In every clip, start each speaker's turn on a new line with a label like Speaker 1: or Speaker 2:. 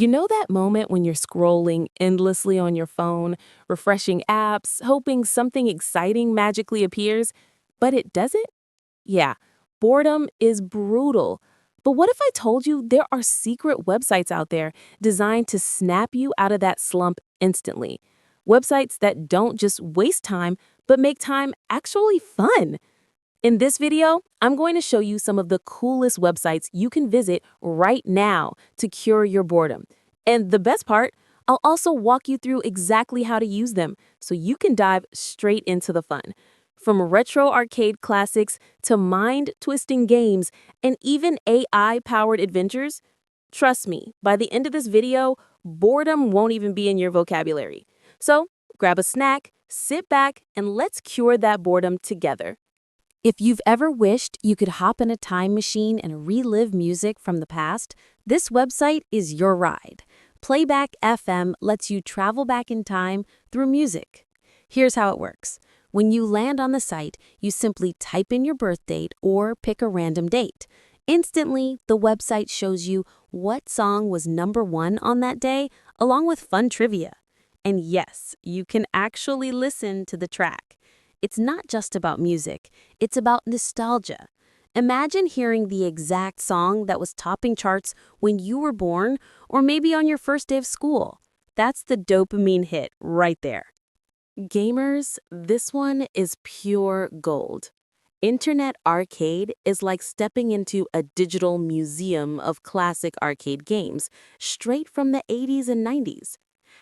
Speaker 1: You know that moment when you're scrolling endlessly on your phone, refreshing apps, hoping something exciting magically appears, but it doesn't? Yeah, boredom is brutal. But what if I told you there are secret websites out there designed to snap you out of that slump instantly? Websites that don't just waste time, but make time actually fun. In this video, I'm going to show you some of the coolest websites you can visit right now to cure your boredom. And the best part, I'll also walk you through exactly how to use them so you can dive straight into the fun. From retro arcade classics to mind-twisting games and even AI-powered adventures, trust me, by the end of this video, boredom won't even be in your vocabulary. So grab a snack, sit back, and let's cure that boredom together. If you've ever wished you could hop in a time machine and relive music from the past, this website is your ride. Playback FM lets you travel back in time through music. Here's how it works. When you land on the site, you simply type in your birth date or pick a random date. Instantly, the website shows you what song was #1 on that day, along with fun trivia. And yes, you can actually listen to the track. It's not just about music, it's about nostalgia. Imagine hearing the exact song that was topping charts when you were born or maybe on your first day of school. That's the dopamine hit right there. Gamers, this one is pure gold. Internet Arcade is like stepping into a digital museum of classic arcade games straight from the 80s and 90s.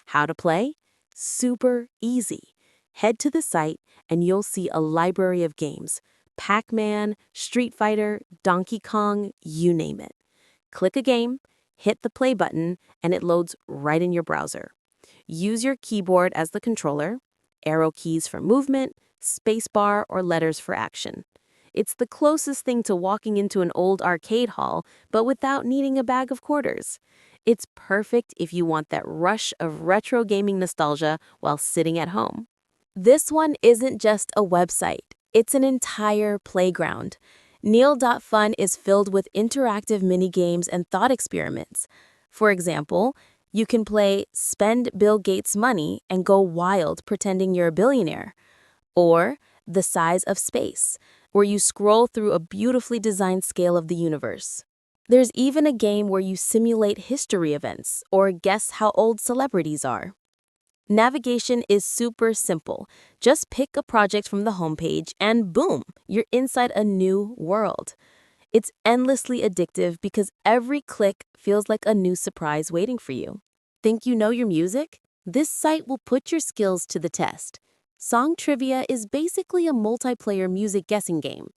Speaker 1: How to play? Super easy. Head to the site and you'll see a library of games. Pac-Man, Street Fighter, Donkey Kong, you name it. Click a game, hit the play button, and it loads right in your browser. Use your keyboard as the controller, arrow keys for movement, spacebar, or letters for action. It's the closest thing to walking into an old arcade hall, but without needing a bag of quarters. It's perfect if you want that rush of retro gaming nostalgia while sitting at home. This one isn't just a website, it's an entire playground. Neil.fun is filled with interactive mini-games and thought experiments. For example, you can play Spend Bill Gates' Money and go wild pretending you're a billionaire. Or The Size of Space, where you scroll through a beautifully designed scale of the universe. There's even a game where you simulate history events or guess how old celebrities are. Navigation is super simple. Just pick a project from the homepage and boom, you're inside a new world. It's endlessly addictive because every click feels like a new surprise waiting for you. Think you know your music? This site will put your skills to the test. Song Trivia is basically a multiplayer music guessing game.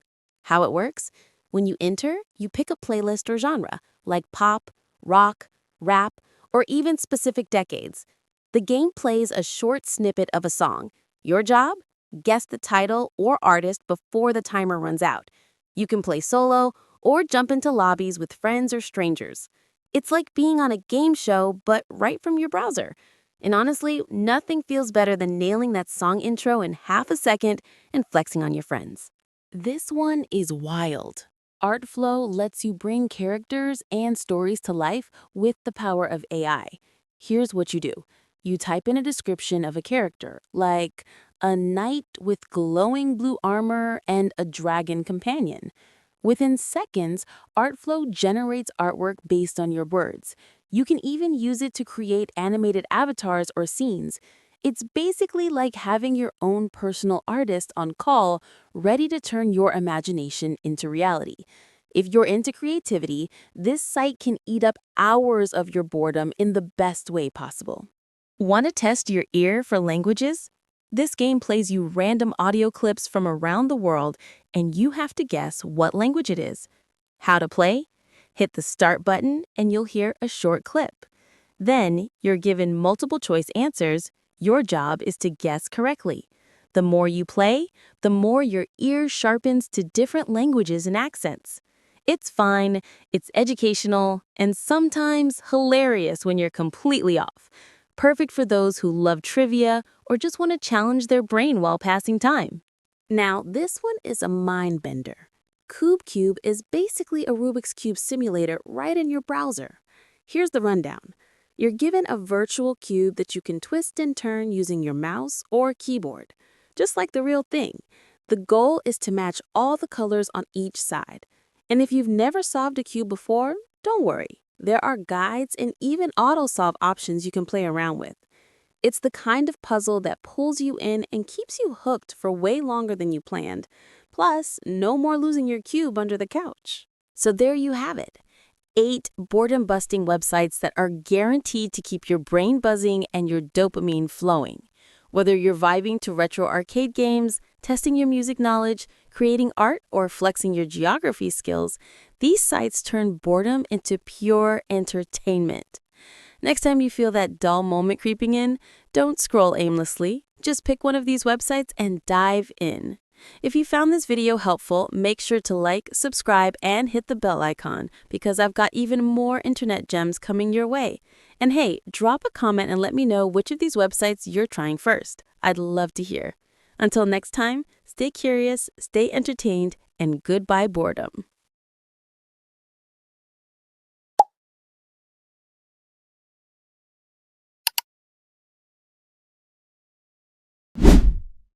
Speaker 1: How it works? When you enter, you pick a playlist or genre, like pop, rock, rap, or even specific decades. The game plays a short snippet of a song. Your job? Guess the title or artist before the timer runs out. You can play solo or jump into lobbies with friends or strangers. It's like being on a game show, but right from your browser. And honestly, nothing feels better than nailing that song intro in half a second and flexing on your friends. This one is wild. Artflow lets you bring characters and stories to life with the power of AI. Here's what you do. You type in a description of a character, like a knight with glowing blue armor and a dragon companion. Within seconds, Artflow generates artwork based on your words. You can even use it to create animated avatars or scenes. It's basically like having your own personal artist on call, ready to turn your imagination into reality. If you're into creativity, this site can eat up hours of your boredom in the best way possible. Want to test your ear for languages? This game plays you random audio clips from around the world, and you have to guess what language it is. How to play? Hit the start button and you'll hear a short clip. Then you're given multiple choice answers. Your job is to guess correctly. The more you play, the more your ear sharpens to different languages and accents. It's fun, it's educational, and sometimes hilarious when you're completely off. Perfect for those who love trivia or just want to challenge their brain while passing time. Now, this one is a mind bender. Cube is basically a Rubik's Cube simulator right in your browser. Here's the rundown. You're given a virtual cube that you can twist and turn using your mouse or keyboard, just like the real thing. The goal is to match all the colors on each side. And if you've never solved a cube before, don't worry. There are guides and even auto-solve options you can play around with. It's the kind of puzzle that pulls you in and keeps you hooked for way longer than you planned. Plus, no more losing your cube under the couch. So there you have it. 8 boredom-busting websites that are guaranteed to keep your brain buzzing and your dopamine flowing. Whether you're vibing to retro arcade games, testing your music knowledge, creating art, or flexing your geography skills, these sites turn boredom into pure entertainment. Next time you feel that dull moment creeping in, don't scroll aimlessly. Just pick one of these websites and dive in. If you found this video helpful, make sure to like, subscribe, and hit the bell icon because I've got even more internet gems coming your way. And hey, drop a comment and let me know which of these websites you're trying first. I'd love to hear. Until next time, stay curious, stay entertained, and goodbye boredom.